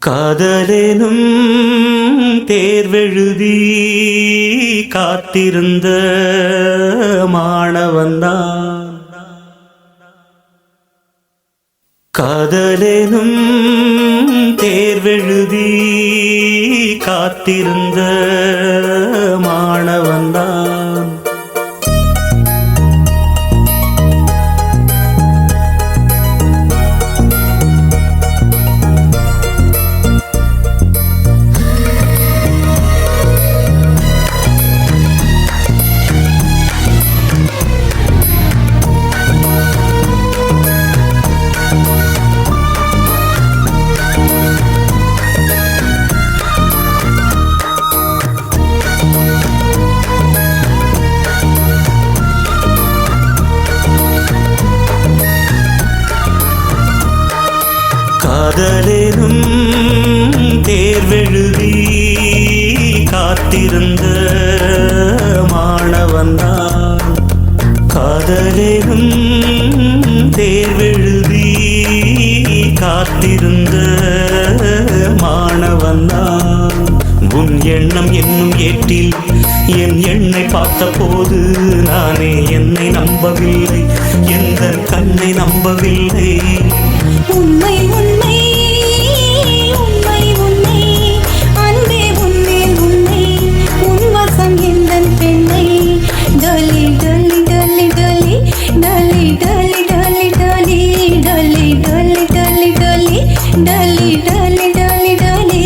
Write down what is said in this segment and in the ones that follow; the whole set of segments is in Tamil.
காதலெனும் தேர்வெழுதி காத்திருந்த மாணவன்தான். காதலெனும் தேர்வெழுதி காத்திருந்த மாணவன்தான். காதலெனும் தேர்வெழுதி காத்திருந்த மாணவன்தான். காதலெனும் தேர்வெழுதி காத்திருந்த மாணவன்தான். உன் எண்ணம் என்னும் ஏட்டில் என் எண்ணை பார்த்த போது நானே என்னை நம்பவில்லை, எந்த கண்ணை நம்பவில்லை. உண்மை உண்மை உண்மை உண்மை அன்பே உன்மேல் உன்னை உன் வசம் எந்தன் பெண்ணை டலி டலி டலி டலி டலி டலி டலி டலி டலி டலி டலி டலி டலி டலி டலி டலி.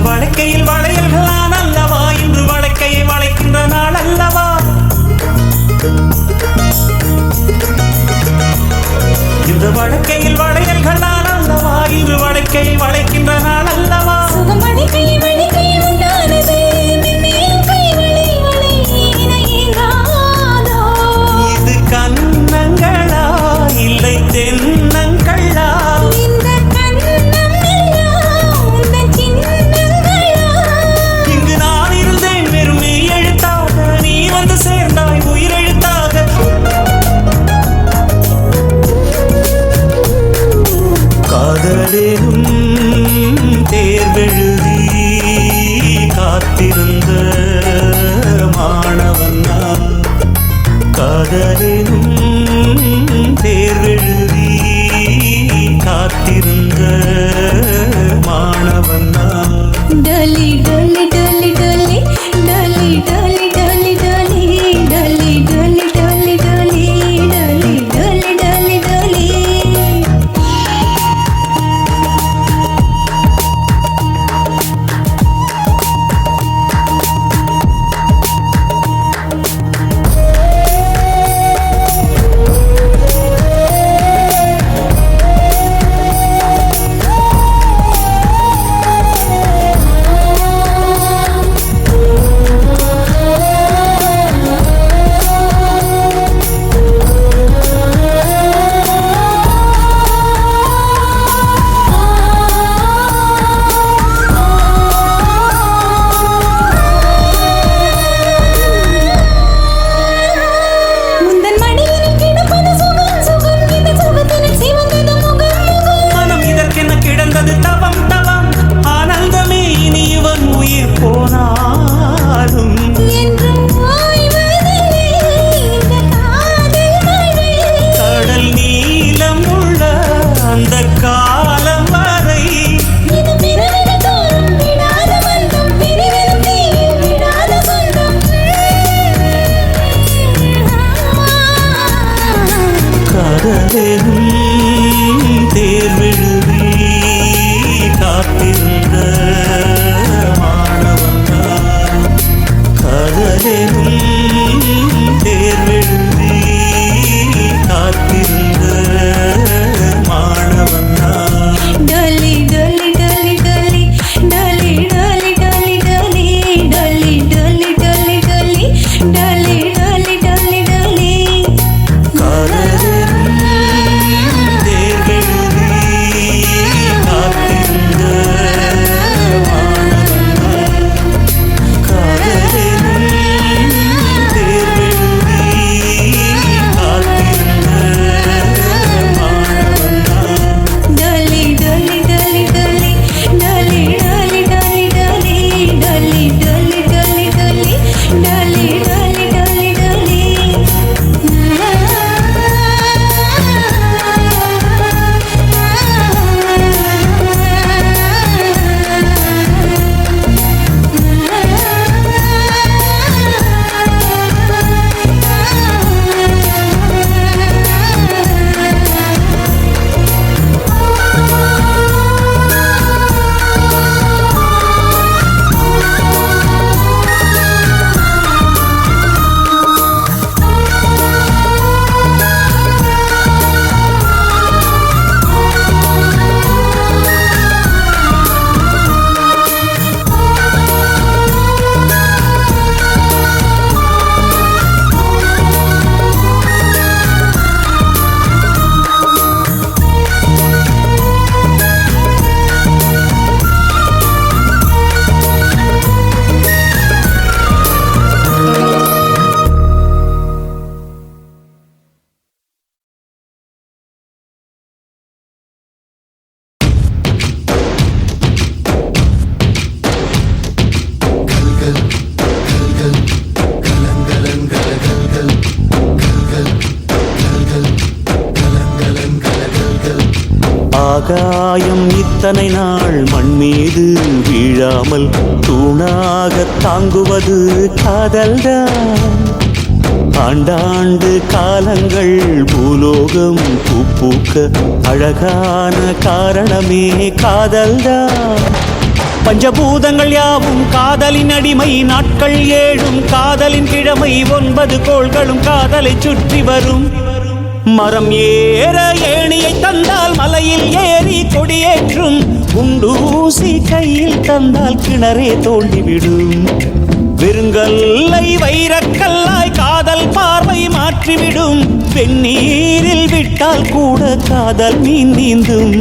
வழக்கையில் வளையல்கள் நான் அல்லவா, இன்று வழக்கையை வளைக்கின்ற நாள் அல்லவா. இந்த வழக்கையில் வளையல்கள் நான் அல்லவா, இன்று வழக்கையை வளைக்கின்ற நாள் அல்லவா. இது கன்னங்களா இல்லை தென்னங்களா? காதலெனும் தேர்வெழுதி காத்திருந்த மாணவன்தான். காதலெனும் தேர்வெழுதி காத்திருந்த மாணவன்தான். டலி டலி டலி டலி டலி டலி டலி டலி டலி டலி டலி டலி டலி டலி டலி டலி. ஆகாயம் இத்தனை நாள் மண் மீது வீழாமல் தூணாக தாங்குவது காதல்தான். ஆண்டாண்டு காலங்கள் பூலோகம் பூக்க அழகான காரணமே காதல்தான். பஞ்சபூதங்கள் யாவும் காதலின் அடிமை, நாட்கள் 7 காதலின் கிழமை, 9 கோள்களும் காதலை சுற்றி வரும். மரம் ஏற ஏணியை தந்தால் மலையில் ஏறி கொடியேற்றும், குண்டூசி கையில் தந்தால் கிணறே தோண்டிவிடும். வெறுங்கல்லை வைரக்கல்லாய் காதல் பார்வை மாற்றிவிடும், வெந்நீரில் விட்டால் கூட காதல் மீன் நீந்தும்.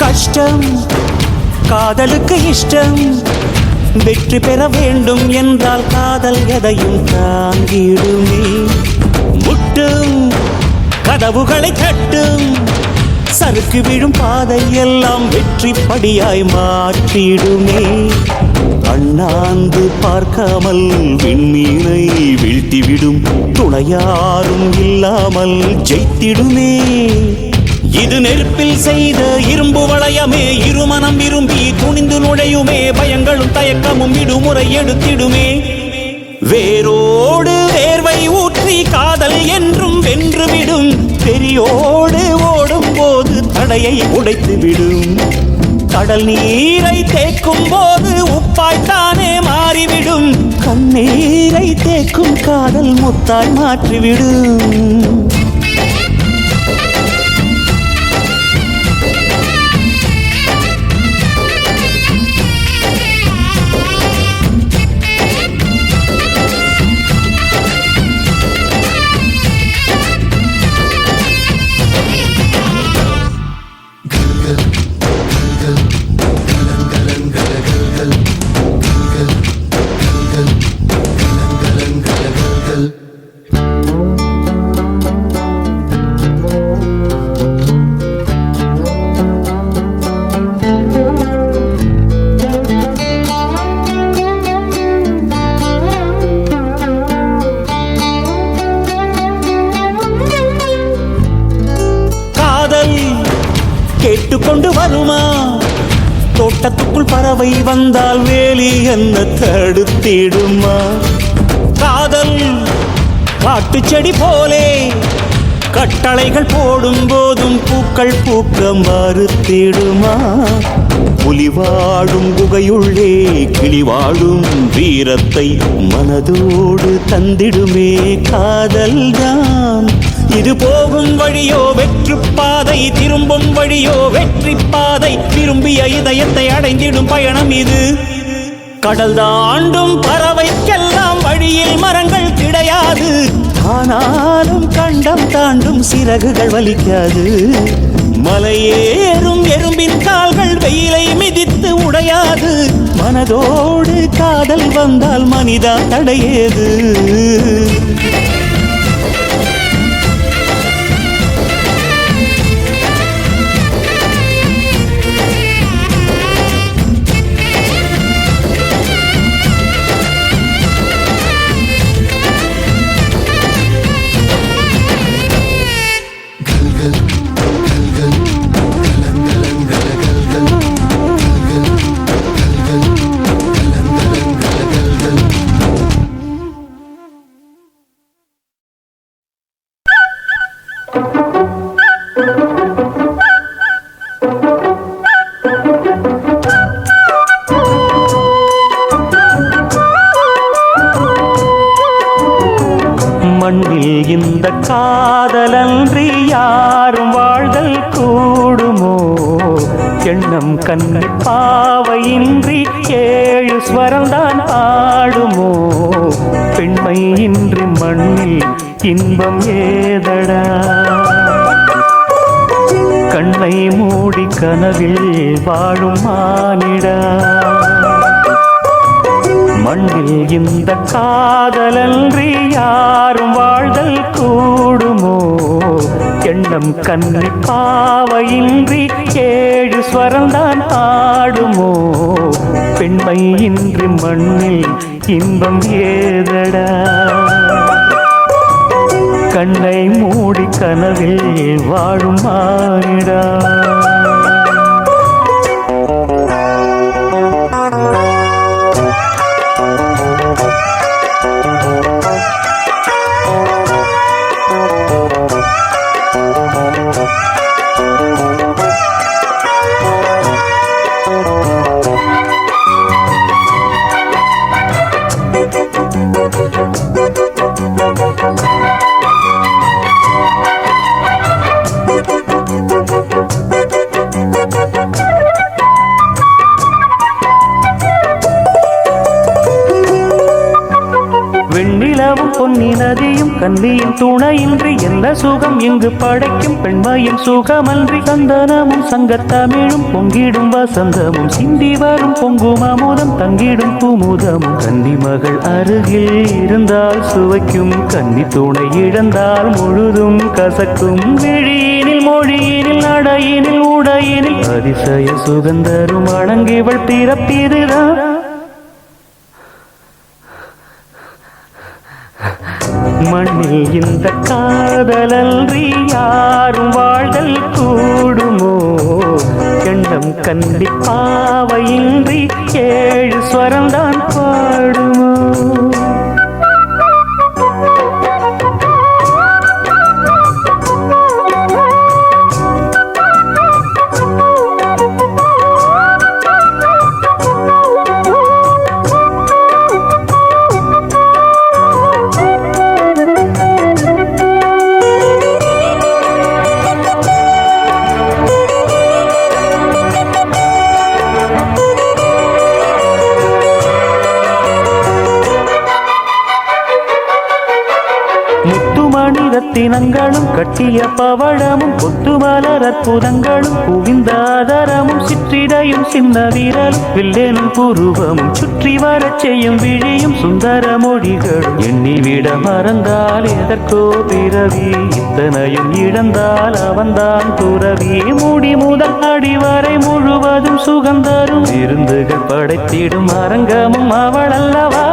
கஷ்டம் காதலுக்கு இஷ்டம், வெற்றி பெற வேண்டும் என்றால் காதல் எதையும் தாங்கிடுமே. முட்டும் கதவுகளை தட்டும், சறுக்கு விழும் பாதை எல்லாம் வெற்றி படியாய் மாற்றிடுமே. அண்ணாந்து பார்க்காமல் விண்மீனை வீழ்த்திவிடும், துணையாரும் இல்லாமல் ஜெயித்திடுமே. இது நெருப்பில் செய்த இரும்பு வளையமே, இருமனம் விரும்பி துணிந்து நுழையுமே. பயங்களும் தயக்கமும் விடுமுறை எடுத்திடுமே. வேரோடு வேர்வை ஊற்றி காதல் என்றும் வென்றுவிடும், பெரியோடு ஓடும் போது தடையை உடைத்துவிடும். கடல் நீரை தேக்கும் போது உப்பாய்த்தானே மாறிவிடும், கண்ணீரை தேக்கும் காதல் முத்தாய் மாற்றிவிடும். கேட்டுக்கொண்டு வருமா? தோட்டத்துக்குள் பறவை வந்தால் வேலி என்ன தடுத்திடுமா? காதல் காட்டு செடி போலே கட்டளைகள் போடும் போதும் பூக்கள் பூக்க மறுத்திடுமா? புலி வாழும் குகையுள்ளே கிளி வாழும் வீரத்தை மனதோடு தந்திடுமே காதல்தான். இது போகும் வழியோ வெற்று பாதை, திரும்பும் வழியோ வெற்றி பாதை. விரும்பிய இதயத்தை அடைந்திடும் பயணம் இது. கடல் தாண்டும் பறவைக்கெல்லாம் வழியில் மரங்கள் கிடையாது, ஆனாலும் கண்டம் தாண்டும் சிறகுகள் வலிக்காது. மலையேறும் எறும்பின் கால்கள் வெயிலை மிதித்து உடையாது. மனதோடு காதல் வந்தால் மனிதா தடையேது. இந்த காதலன்றி யாரும் வாழ்தல் கூடுமோ எண்ணம் கண்ணு பாவையின்றி ஏழு ஸ்வரம்தான் ஆடுமோ பெண்மை இன்றி மண்ணில் இன்பம் ஏதடா கண்ணை மூடி கனவில் வாழும் மானிடா மண்ணில் இந்த காதலன்றி யாரும் வாழ்தல் கூடுமோ எண்ணம் கண்ணி பாவையின்றி ஏழு ஸ்வரம்தான் ஆடுமோ பெண்மை இன்றி மண்ணில் இன்பம் ஏதடா கண்ணை மூடி கனவில் வாழும் மானிடா வெண்ணிலவும் பொன்னி நதியும் கன்னியின் துணையின்றி என்ன சுகம் இங்கு படைக்கும் பெண்மையின் சுகமன்றி சந்தனமும் சங்கத்தமிழும் பொங்கிடும் வசந்தமும் சிந்தி வரும் பொங்கும் அமுதம் தங்கிடும் குமுதமும் கன்னி மகள் அருகில் இருந்தால் சுவைக்கும் கன்னி துணை இழந்தால் முழுதும் கசக்கும் விழியினில் மொழியினில் நடையினில் உடையினில் அதிசய சுகந்தரும் அணங்கிவள் பிறப்பிதுதான் மண்ணில் இந்த காதலன்றி யாரும் வாழ்தல் கூடுமோ எண்ணம் கண்டி பாவையின்றி ஏழு ஸ்வரம்தான் பாடுமோ ரத்தினங்களும் கட்டிய பவழமும் கொத்து மலர் அற்புதங்களும் குவிந்தாதரமும் சிற்றிடையும் சின்ன வீரலும் வில்லேனும் புருவமும் சுற்றி வரச் செய்யும் விழியும் சுந்தர மொழிகளும் எண்ணிவிட மறந்தால் எதற்கோ பிறவி இத்தனையும் இழந்தால் அவன்தான் துறவி மூடி முதல் அடிவரை முழுவதும் சுகந்தரும் விருந்துகள் படைத்திடும் அரங்கமும் அவள் அல்லவா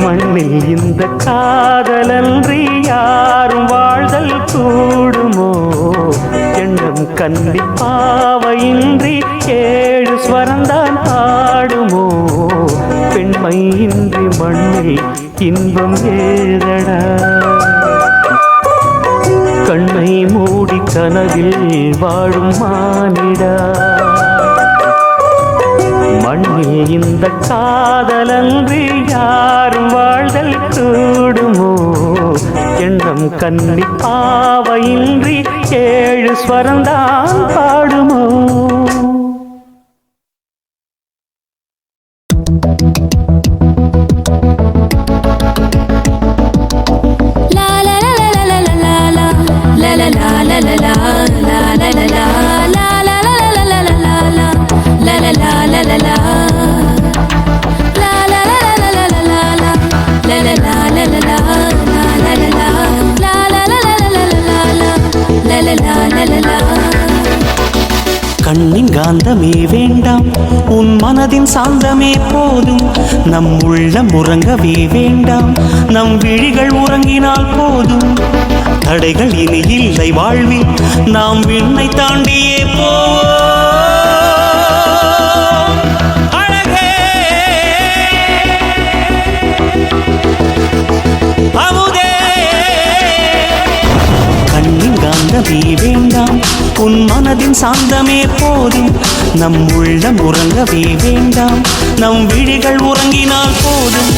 மண்ணில் இந்த காதலன்றி யாரும் வாழ்தல் கூடுமோ எண்ணம் கன்னி பாவையின்றி ஏழு ஸ்வரம்தான் ஆடுமோ பெண்மை இன்றி மண்ணில் இன்பம் ஏதடா கண்ணை மூடி கனவில் வாழும் மானிடா மண்ணில் இந்த காதலன்றி யாரும் வாழ்தல் கூடுமோ எண்ணம் கன்னி பாவையின்றி ஏழு ஸ்வரம்தான் பாடுமோ கண்ணின் காந்தமே வேண்டாம் உன் மனதின் சாந்தமே போதும் நம் உள்ளம் உறங்கவே வேண்டாம் நம் விழிகள் உறங்கினால் போதும் தடைகள் இனி இல்லை வாழ்வில் நாம் விண்ணை தாண்டியே போவோம் அழகே அமுதே கண்ணின் காந்தமே வேண்டாம் உன் மனதின் சாந்தமே போதும் நம் உள்ளம் உறங்கவே வேண்டாம் நம் விழிகள் உறங்கினால் போதும்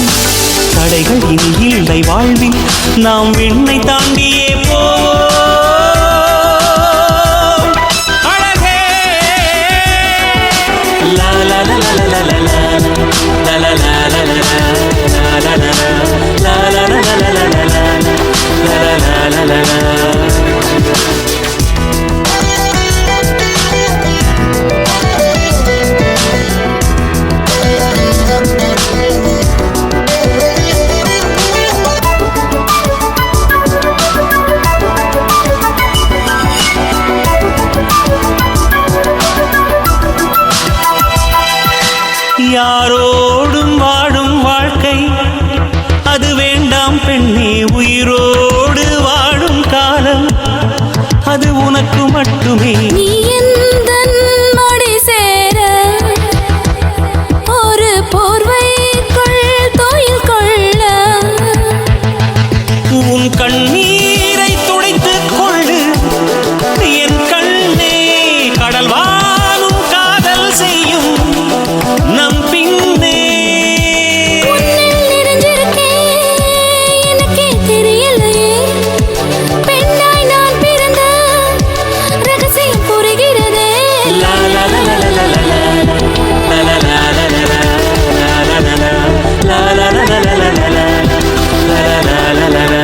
தடைகள் இனி இல்லை வாழ்வில் நாம் விண்ணை தாண்டியே போவோம் அழகே லா லா லா லா லா லா லா லா லா லா யாரோடும் வாழும் வாழ்க்கை அது வேண்டாம் பெண்ணே உயிரோடு வாழும் காலம் அது உனக்கு மட்டுமே நீ எந்தன் மடி சேர ஒரு போர்வைக்குள் தோயில் கொள்ள உன் கண்ணீரை துடைத்துக் கொள்ளு என் கண்ணே கடல் வாழும் காதல் செய்யும் நம் பின்னே உன்னில் நிறைஞ்சிருக்கேன் எனக்கே தெரியலையே பெண்ணாய் நான் பிறந்த ரகசியம் புரிகிறதே லா லா லா லா லா லா லா லா லா லா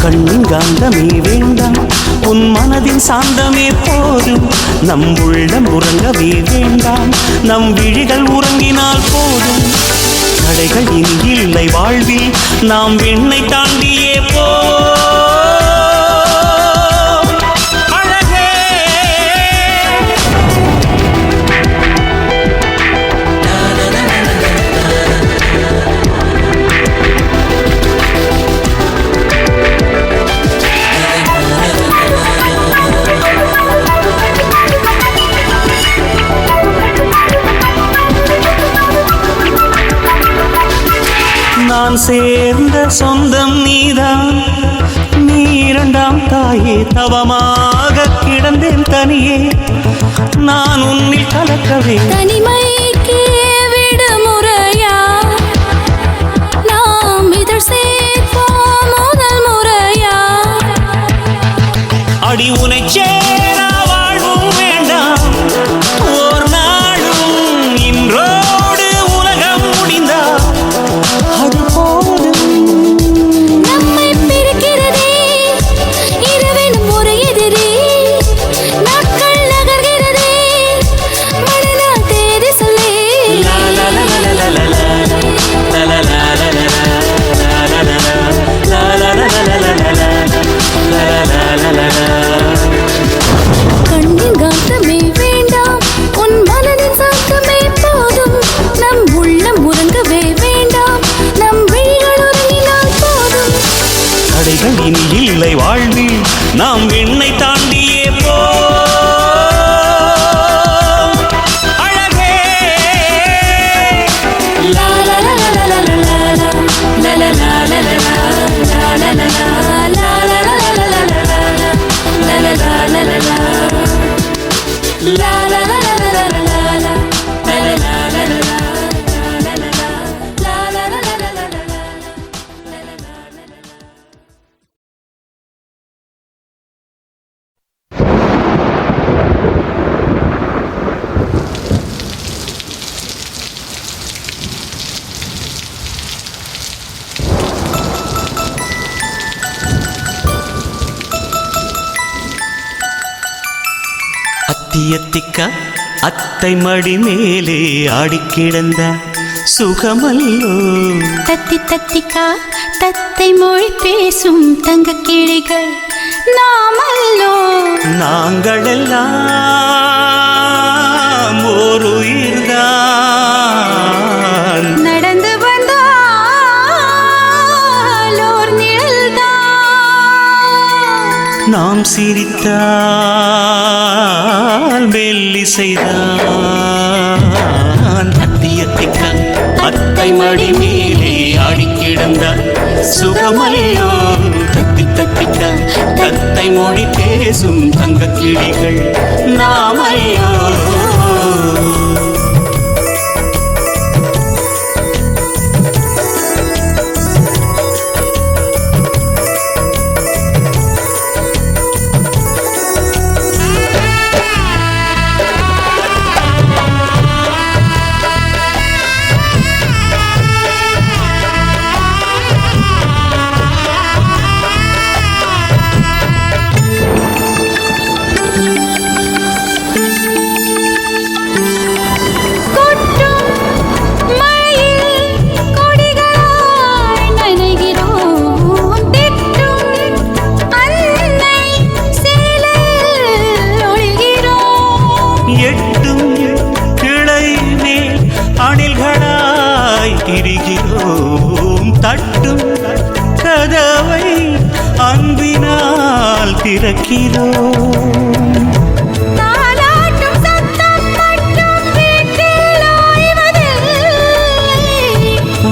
கண்ணின் காந்தமே வேண்டாம் உன் மனதின் சாந்தமே போதும் நம் உள்ளம் உறங்கவே வேண்டாம் நம் விழிகள் உறங்கினால் போதும் தடைகள் இனி இல்லை வாழ்வில் நாம் விண்ணை தாண்டியே போவோம் அழகே நான் சேர்ந்த சொந்தம் நீதான் நீ இரண்டாம் தாயே தவமாக கிடந்தேன் தனியே நான் உன்னில் கலக்கவே தனிமைக்கு விடுமுறையா நாம் இதழ் சேர்ப்போம் முதல் முறையா அடி உனை சேரா வாழ்வும் வேண்டாம் ஓர் நாளும் இன்றோடு உலகம் முடிந்தா அது போதும் நம்மை பிரிக்கிறதே இரவெனும் ஒரு எதிரே நாட்கள் நகர்கிறதே மறுநாள் தேதி சொல்லி லா லா லா லா லா லா லா லா லா லா கண்ணின் காந்தமே வேண்டாம் உன் மனதின் சாந்தமே போதும் நம் உள்ளம் உறங்கவே வேண்டாம் நம் விழிகள் உறங்கினால் போதும் தடைகள் இனி இல்லை வாழ்வில் நாம் விண்ணை தாண்டியே போவோம் அழகே லா லா லா லா லா லா லா லா லா லா லா லா லா லா அத்தியத்திக்க அத்தை மடி மேலே ஆடிக்கிடந்த சுகமல்லோ தத்தி தத்திக்கா தத்தை மொழி பேசும் தங்க கிளிகள் நாமல்லோ நாங்களெல்லாம் ஓர் உயிர்தான் நடந்து வந்தால் ஓர் நிழல்தான் நாம் சிரித்தால் மெல்லிசைதான் அத்தியத்திக்க அத்தை மடி மேலே ஆடிக்கிடந்த சுகமல்லோ தத்தி தத்திக்க தத்தை மொழி பேசும் தங்க கிளிகள் நாமையோ. தட்டும் கதவை அன்பினால் திறக்கிறோம்.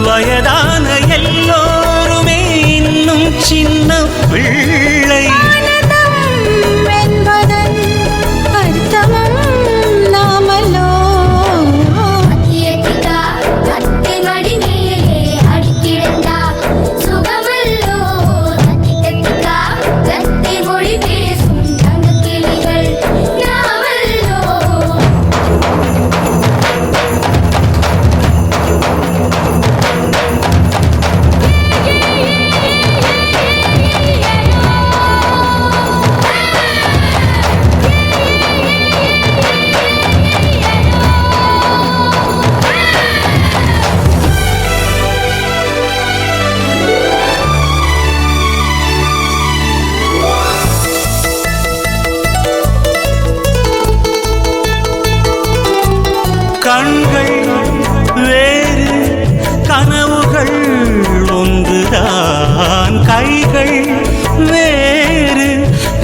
வயதான எல்லோருமே இன்னும் சின்ன பிள்ளை. கண்கள் வேறு கனவுகள் ஒன்றுதான், கைகள் வேறு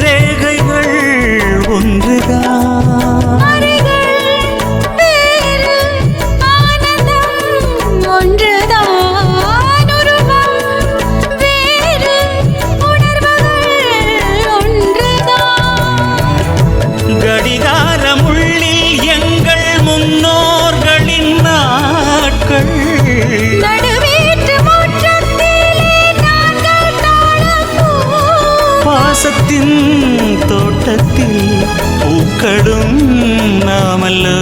ரேகைகள் ஒன்றுதான். கடிகாரம் உள்ளில் எங்கள் முன்னோர்களின் நாட்கள், பாசத்தின் தோட்டத்தில் பூக்களும் நாமல்லோ.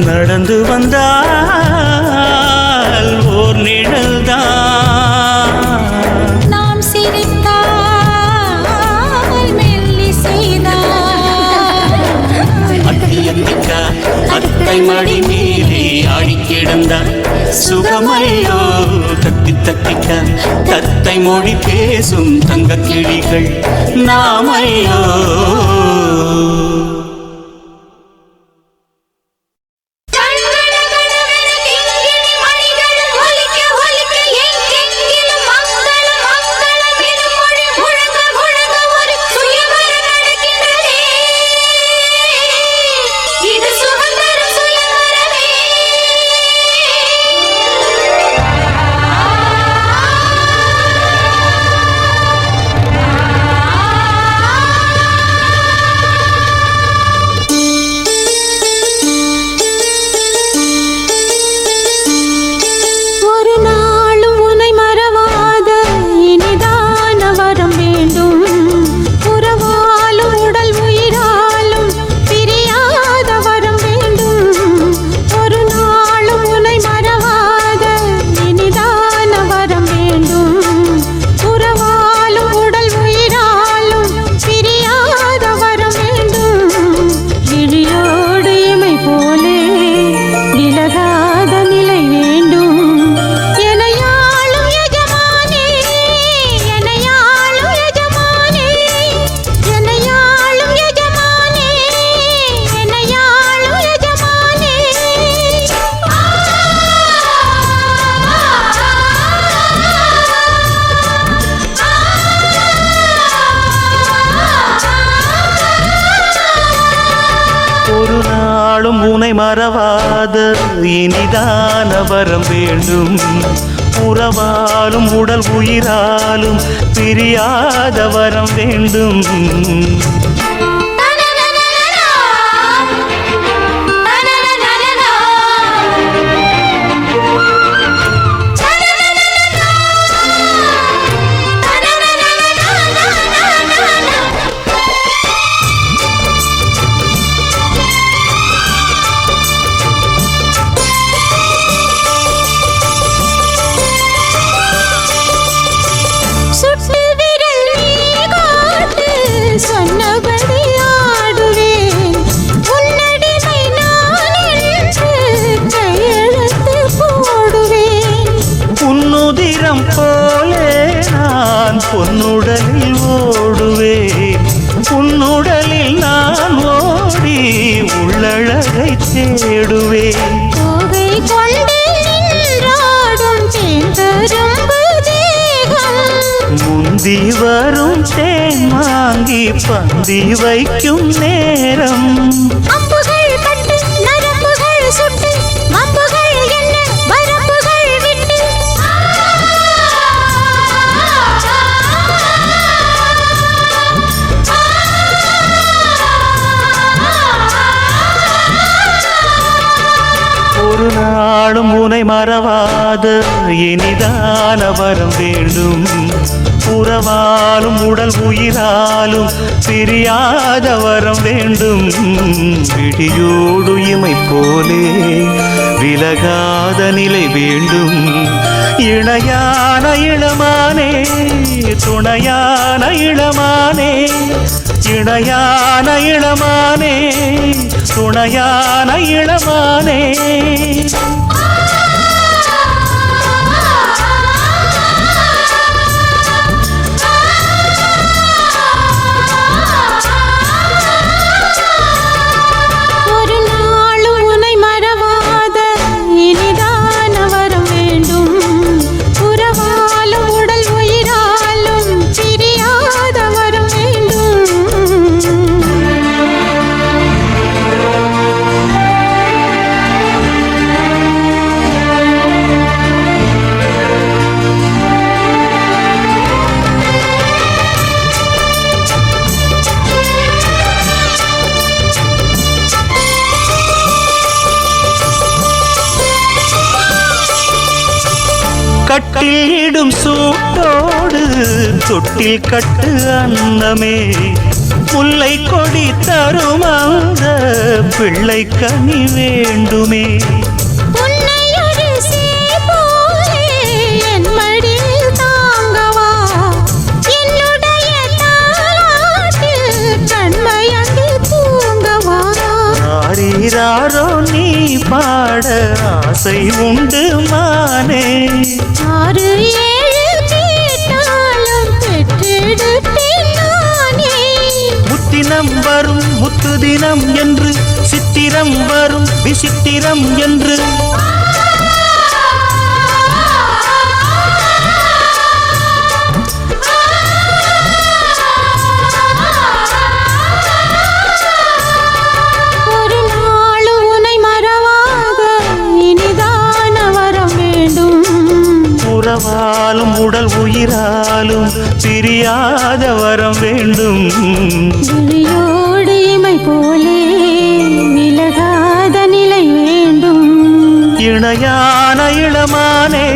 நடந்து வந்தால் ஓர் நிழல்தான், நாம் சிரித்தால் மெல்லிசைதான். அத்தியத்திக்கா அத்தை மடி மேலே ஆடி கிடந்தார் சுகமையோ. தத்தி தத்திக்க தத்தை மொழி பேசும் தங்க கிளிகள் நாமையோ. நாளும் உனை மறவாத இனிதான வரம் வேண்டும். உறவாலும் உடல் உயிராலும் பிரியாத வரம் வேண்டும். பொன்னுடலில் ஓடுவேன், உன்னுடலில் நான் ஓடி உள்ளழகை தேடுவேன். கோகை கொண்டு நின்றாடும் தேந்தரும்பு தேகம், முந்தி வரும் தேன் வாங்கி பந்தி வைக்கும் நேரம். அம்புகள் பட்டு நரம்புகள் சுட்டு அம்புகள் என்ன வரம்புகள் விட்டு ஒரு நாளும் உனை மறவாத இனிதான வரம் வேண்டும். உறவாலும் உடல் உயிராலும் பிரியாத வரம் வேண்டும். விடியோடு இமை போலே விலகாத நிலை வேண்டும். இணையான இளமானே துணையான இளமானே, இணையான இளமானே துணையான இளமானே. ஒரு நாளும் உனை மறவாத இனிதான வரம் வேண்டும். உறவாலும் உடல் உயிராலும் பிரியாத வரம் வேண்டும். கட்டில் இடும் சூட்டோடு தொட்டில் கட்டு அன்னமே, முல்லை கொடி தரும் அந்த பிள்ளை கனி வேண்டுமே. உன்னை ஒரு சேய் போலே என் மடியில் தாங்கவா, என்னுடைய தாலாட்டில் கண்மயங்கி தூங்கவா. ஆரீராரோ நீ பாட ஆசை உண்டு மானே. 6 7 கேட்டாலும் பெற்றெடுப்பேன் நானே. முத்தினம் வரும் முத்து தினம் என்று, சித்திரம் வரும் விசித்திரம் என்று. ஒரு நாளும் உனை மறவாத இனிதான வரம் வேண்டும். உறவாலும் உடல் உயிராலும் பிரியாத வரம் வேண்டும். விழியோடு இமை போலே விலகாத நிலை வேண்டும். இணையான இளமானே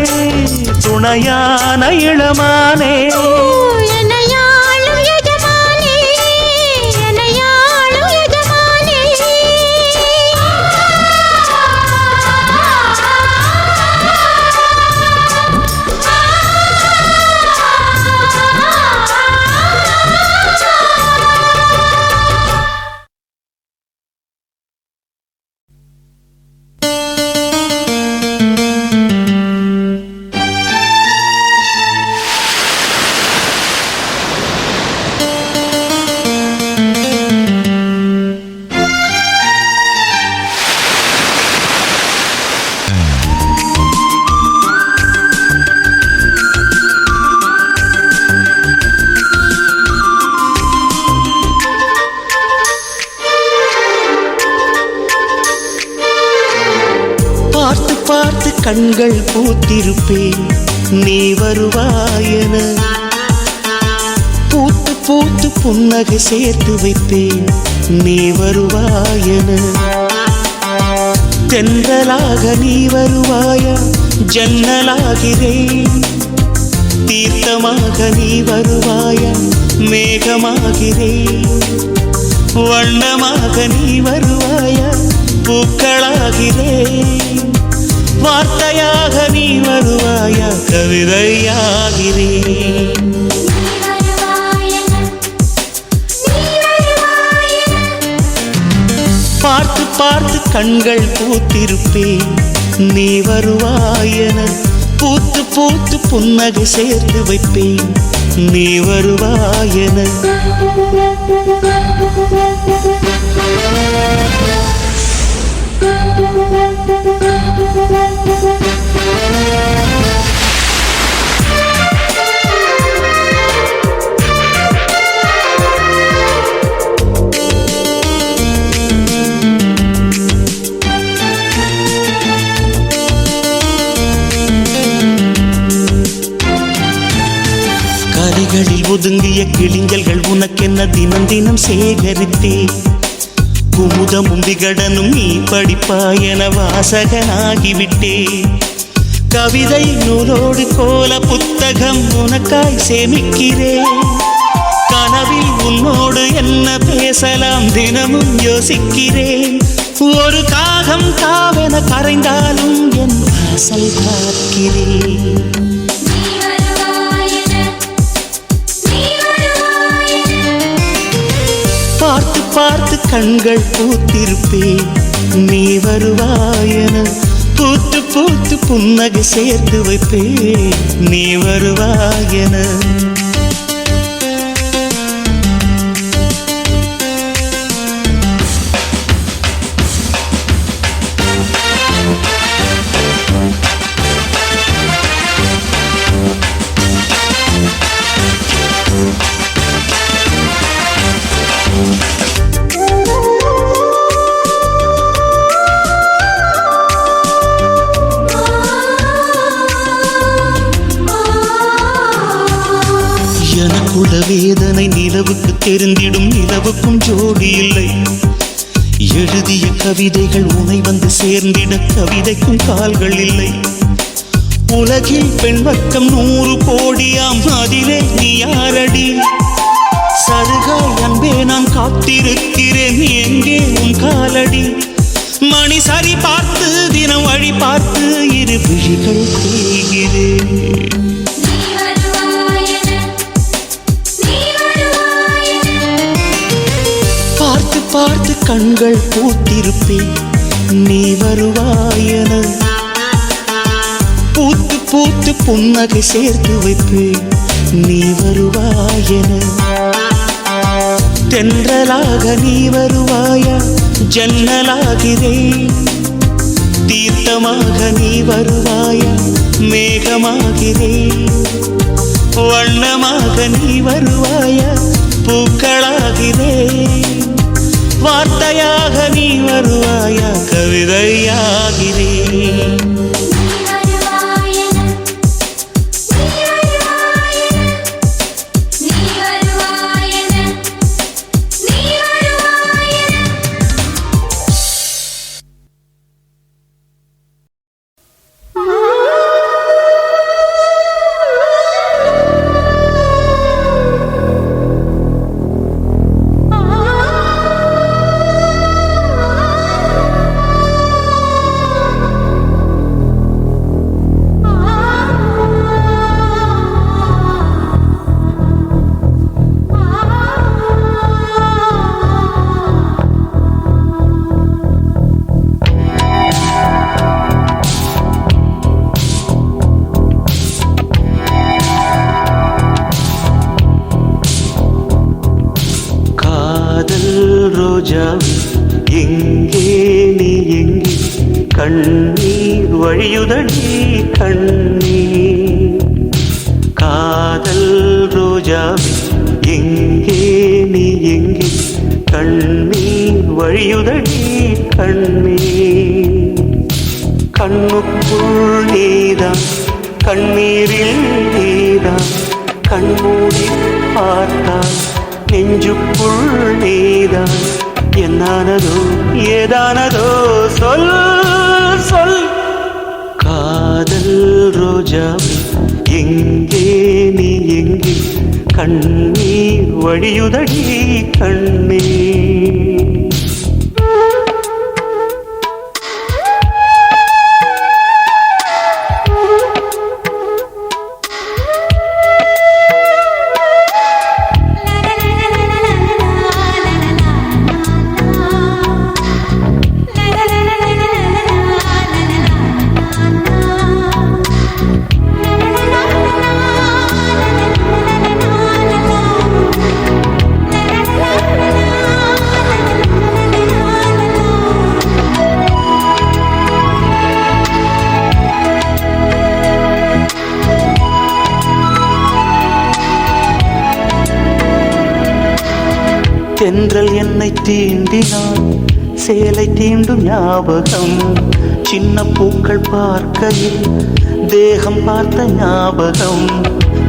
துணையான இளமானே. என்னையாளும் எஜமானே, என்னையாளும் எஜமானே. கண்கள் பூத்திருப்பேன் நீ வருவாயென. பூத்து பூத்து புன்னகை சேர்த்து வைப்பேன் நீ வருவாயென. தென்றலாக நீ வருவாயா ஜன்னலாகிறேன். தீர்த்தமாக நீ வருவாயா மேகமாகிறேன். வண்ணமாக நீ வருவாயா பூக்களாகிறேன். வார்த்தையாக நீ வருவாயா கவிதையாகிறேன். பார்த்து பார்த்து கண்கள் பூத்திருப்பேன் நீ வருவாயென. பூத்து பூத்து புன்னகை சேர்த்து வைப்பேன் நீ வருவாயென. கரைகளில் ஒதுங்கிய கிளிஞ்சல்கள் உனக்கென்ன தினம் தினம் சேகரித்தே. குமுதமும் விகடனும் நீ படிப்பாயென வாசகனாகிவிட்டே. கவிதை நூலோடு கோல புத்தகம் உனக்காய் சேமிக்கிறேன். கனவில் உன்னோடு என்ன பேசலாம் தினமும் யோசிக்கிறேன். ஒரு காகம் காவென கரைந்தாலும் என் வாசல் காக்கிறேன். பார்த்து பார்த்து கண்கள் பூத்திருப்பேன் நீ வருவாயென. பூத்து பூத்து புன்னகை சேர்த்து வைப்பேன் நீ வருவாயென. எனக்குள்ள வேதனை நிலவுக்கு தெரிந்திடும். நிலவுக்கும் ஜோடி இல்லை. எழுதிய கவிதைகள் உனை வந்து சேர்ந்திட கவிதைக்கும் கால்கள் இல்லை. உலகில் பெண் வர்க்கம் 100 கோடியாம் அதிலே நீ யாரடி? சருகாய் அன்பே நான் காத்திருக்கிறேன் எங்கே உன் காலடி? மணி சரி பார்த்து தினம் வழி பார்த்து இரு விழிகள் தேய்கிறேன். பார்த்து பார்த்து கண்கள் பூத்திருப்பேன் நீ வருவாயென. பூத்து பூத்து புன்னகை சேர்த்து வைப்பேன் நீ வருவாயென. தென்றலாக நீ வருவாயா ஜன்னலாகிறேன். தீர்த்தமாக நீ வருவாயா மேகமாகிறேன். வண்ணமாக நீ வருவாயா பூக்களாகிறேன். வார்த்தையாக நீ வருவாயா கவிதையாகிறேன். ரோஜாவே எங்கே நீ எங்கே கண்ணீர் வழியுதடி கண்ணீர். காதல் ரோஜாவே எங்கே நீ எங்கே கண்ணீர் வழியுதடி கண்ணீர். கண்ணுக்குள் நீதான் கண்ணீரில் நீதான் கண்மூடி பார்த்தால் நெஞ்சுக்குள் நீதான் என்னானதோ ஏதானதோ சொல் சொல் காதல் ரோஜா எங்கே நீ எங்கே கண்ணீர் வழியுதடி கண்ணீர் தென்றல் என்னை தீண்டினான் சேலை தீண்டும் ஞாபகம் சின்ன பூக்கள் பார்க்கையில் தேகம் பார்த்த ஞாபகம்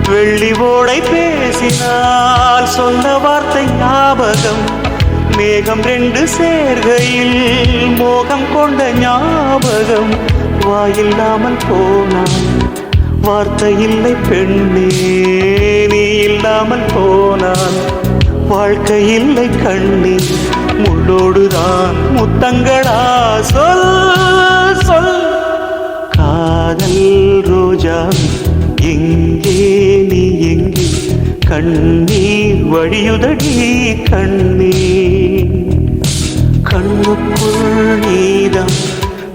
வெள்ளி ஓடை பேசினால் சொன்ன வார்த்தை ஞாபகம் மேகம் ரெண்டு சேர்கையில் மோகம் கொண்ட ஞாபகம் வாயில்லாமல் போனான் வார்த்தை இல்லை பெண்ணே நீ இல்லாமல் போனான் வாழ்க்கை இல்லை கண்ணீர் முள்ளோடுதான் முத்தங்களா சொல் சொல் காதல் ரோஜா எங்கே நீ எங்கே கண்ணீர் வழியுதடி கண்ணீர் கண்ணுக்குள் நீதான்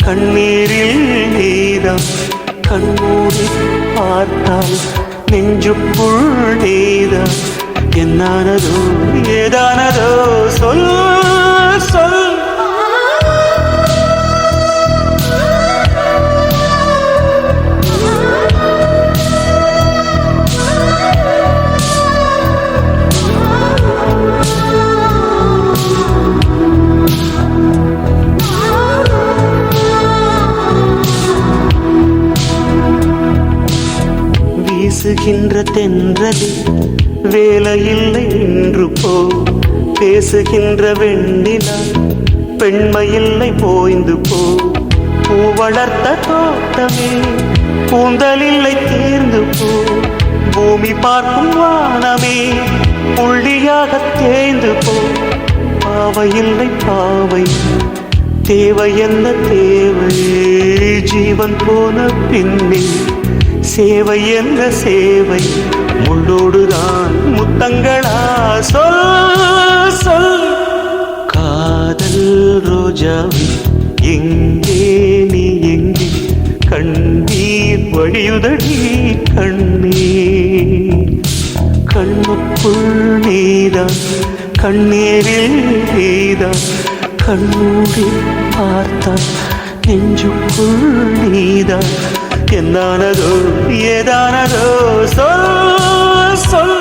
கண்ணீரில் நீதான் கண்மூடி பார்த்தால் நெஞ்சுக்குள் நீதான் என்னானதோ ஏதானதோ சொல் சொல் வீசுகின்ற தென்றலில் வேலையில்லை நின்று போ பேசுகின்ற வெண்ணிலா பெண்மையில்லை போய்ந்து போ பூ வளர்த்த தோட்டமே கூந்தலில்லை தேர்ந்து போ பூமி பார்க்கும் வானமே புள்ளியாக தேய்ந்து போ பாவையில்லை பாவை தேவை என்ன தேவை ஜீவன் போன பின்னே சேவை என்ன சேவை முள்ளோடுதான் முத்தங்களா சொல் சொல் காதல் ரோஜா எங்கே நீ எங்கே கண்ணீர் வழியுதடி கண்ணீர் கண்ணுக்குள் நீதான் கண்ணீரில் நீதான் கண்ணூடி பார்த்தான் நெஞ்சுக்குள் நீதான் என்னானதோ ஏதானதோ சொல் சொல்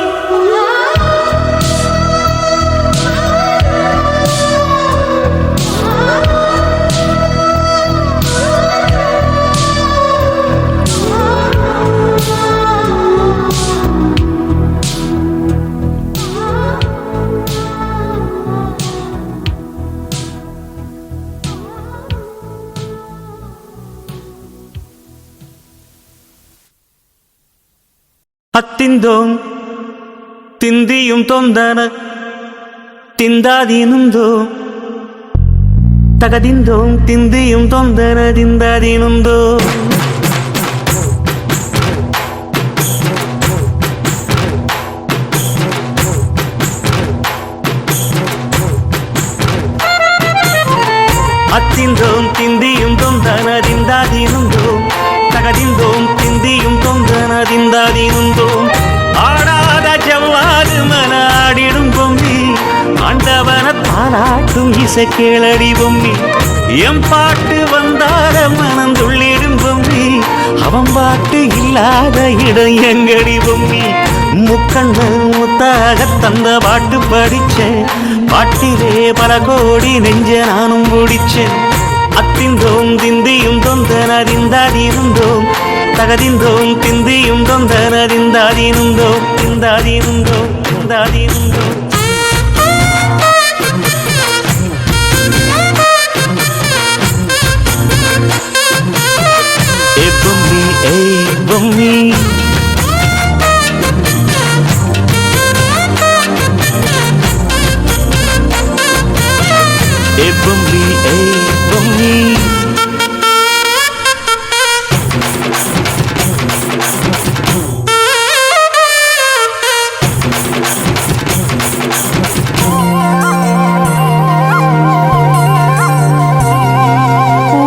അത്തിന്തോം തിന്തിയും തൊന്തന തിന്താതീനുന്തോ തകതിന്തോം തിന്തിയും തൊന്തന തിന്താതീനുന്തോ അത്തിന്തോം തിന്തിയും തൊന്തന തിന്താതീനുന്തോ தகதிந்தோம் திந்தியும் தொந்தனதிந்தாதினுந்தோம் ஆடாத ஜவ்வாது மனாடிடும் பொம்மி ஆண்டவன தாலாட்டும் இசை கேளடி பொம்மி எம் பாட்டு வந்தார மனந்துள்ளிடும் பொம்மி அவன் பாட்டு இல்லாத இடம் எங்கடி பொம்மி முக்கண்ணு முத்தாக தந்த பாட்டு படிச்சேன் பாட்டிலே பல கோடி நெஞ்ச நானும் பிடிச்சேன் அத்திந்தோம் திந்தியும் தொந்தனதிந்தாதிருந்தோம் தகதிந்தோம் திந்தியும் தொந்தனதிந்தாதிருந்தோம் திந்தாதிருந்தோம் திந்தாதிருந்தோம் பொம்மி பொம்மி பொம்மி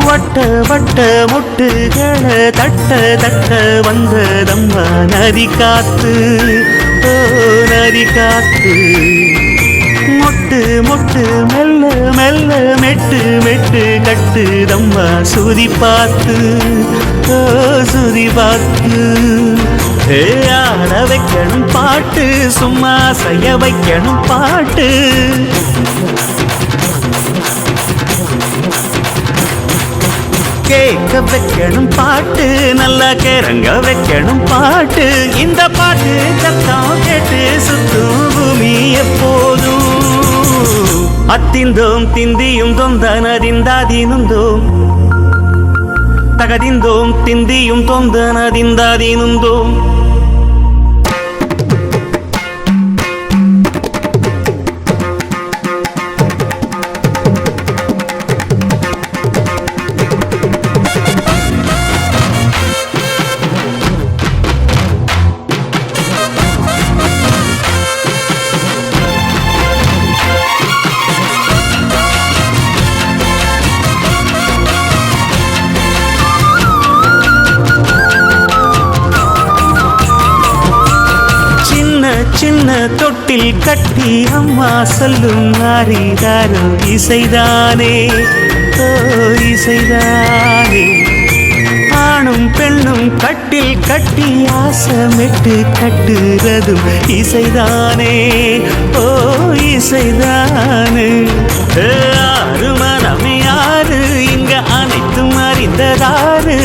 வட்ட வட்ட முட்டுகள தட்ட தட்ட வந்ததம்மா நதி காத்து ஓ நதி காத்து மொட்டு மொட்டு மெல்ல மெல்ல மெட்டு மெட்டு கட்டுதம்மா சுதி பார்த்து ஓ சுதி பார்த்து ஆட வைக்கணும் பாட்டு சும்மா செய்ய வைக்கணும் பாட்டு கேட்க வைக்கணும் பாட்டு நல்லா கேரங்க வைக்கணும் பாட்டு இந்த பாட்டு சத்தம் கேட்டு சுத்தும் பூமி எப்போதும் அத்திந்தோம் திந்தியும் தொந்தனதிந்தாதினுந்தோம் தகதிந்தோம் திந்தியும் தொந்தனதிந்தாதினுந்தோம் சின்ன தொட்டில் கட்டி அம்மா சொல்லும் நாரிதாரோ இசைதானே ஓ இசைதானே ஆணும் பெண்ணும் கட்டில் கட்டி ஆசமிட்டு கட்டுறதும் இசைதானே ஓ இசைதானே ஆறு மனம் யாரு இங்க அனைத்தும் அறிந்ததாரு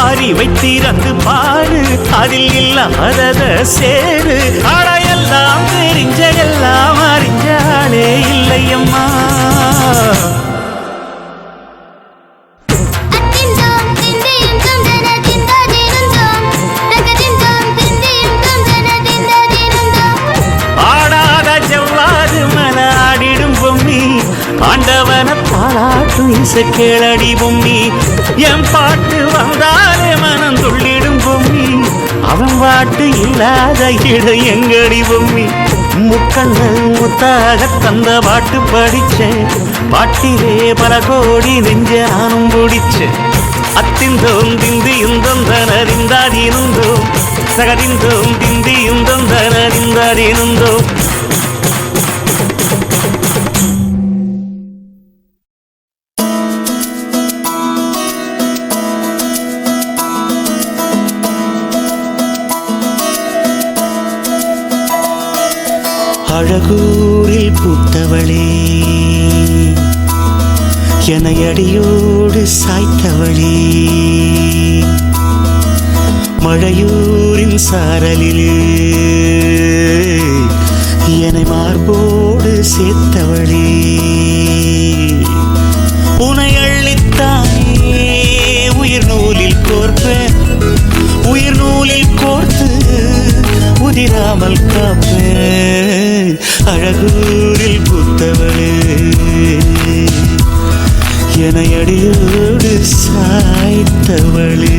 அறிவை திறந்து பாரு அதில் இல்லாதத சேரு ஆடையெல்லாம் தெரிஞ்ச எல்லாம் அறிஞ்சாலே இல்லையம்மா ஆடாத ஜவ்வாது மலாடிடும் பொம்மி ஆண்டவன பாராட்டும் இசை கேளடி பொம்மி என் பாட்டு வந்தாலே மனம் துள்ளிடும் பொம்மி அவன் பாட்டு இல்லாத இடம் எங்கடி பொம்மி முக்கண்ணு முத்தாக தந்த பாட்டு படிச்சேன் பாட்டிலே பல கோடி நெஞ்ச நானும் பிடிச்சேன் அத்திந்தோம் திந்தியும் தொந்தனதிந்தாதிருந்தோம் சகதிந்தோம் திந்தியும் தொந்தனதிந்தாதிருந்தோம் அழகூரில் பூத்தவளே என அடியோடு சாய்த்தவளே மழையூரின் சாரலிலே என்னை மார்போடு சேர்த்தவளே உனை அள்ளித்தானே உயிர் நூலில் கோர்ப்பேன் உயிர் நூலில் கோர்த்து உதிராமல் காப்பேன் அழகூரில் பூத்தவளே என அடியோடு சாய்த்தவளே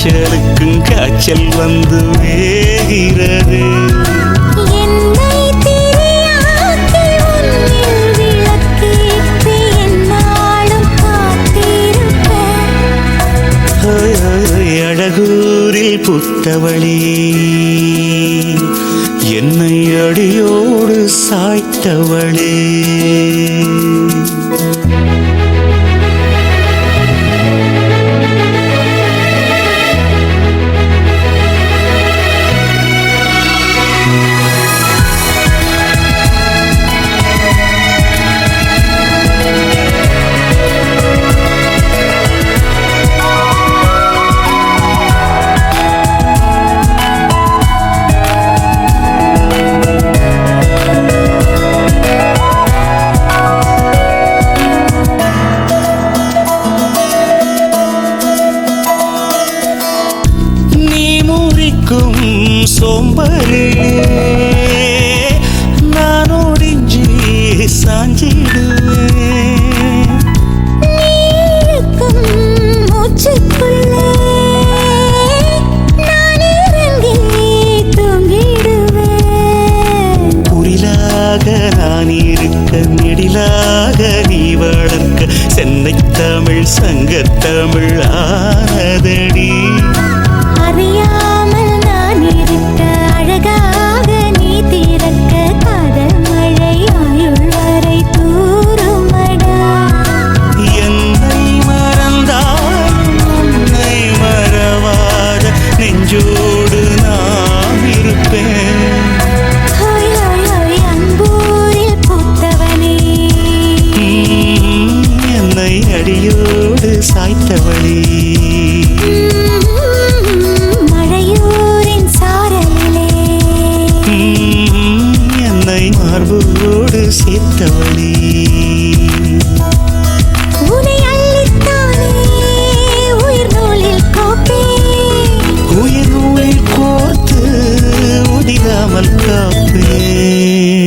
காய்ச்சலுக்கும் காய்ச்சல் வந்து வேகிறது. என்னை திரியாக்கி உன்னில் விளக்கேற்றி எந்நாளும் காத்திருப்பேன். ஓய், ஓய், அழகூரில் புத்தவளே, என்னை அடியோடு சாய்த்தவளே. சோம்பரிலே நான் ஒடிஞ்சி சாஞ்சிடுவேன். நீக்கும் மூச்சுக்குள்ளே நான் இறங்கி தூங்கிடுவேன். புரிலாக நான் இருக்க, நெடிலாக நீ வளர்க்க, சென்னை தமிழ் சங்கத்தமிழ் ஆனதடி. அறியாமல் நான் இருக்க, அழகாக நீ திறக்க, காதல் மழை ஆயுள் வரை தூருமடா. என்னை மறந்தாலும் உன்னை மறவாத நெஞ்சோடு நான் இருப்பேன். ஹோய் ஹோய் ஹோய் அன்பூரில் பூத்தவனே, என்னை அடியோடு சாய்த்தவளே. மழையூரின் சாரலிலே என்னை மார்போடு சேர்த்தவளே. உனை அள்ளித்தானே உயிர் நூலில் கோப்பேன். உயிர் நூலில் கோர்த்து உதிராமல் காப்பேன்.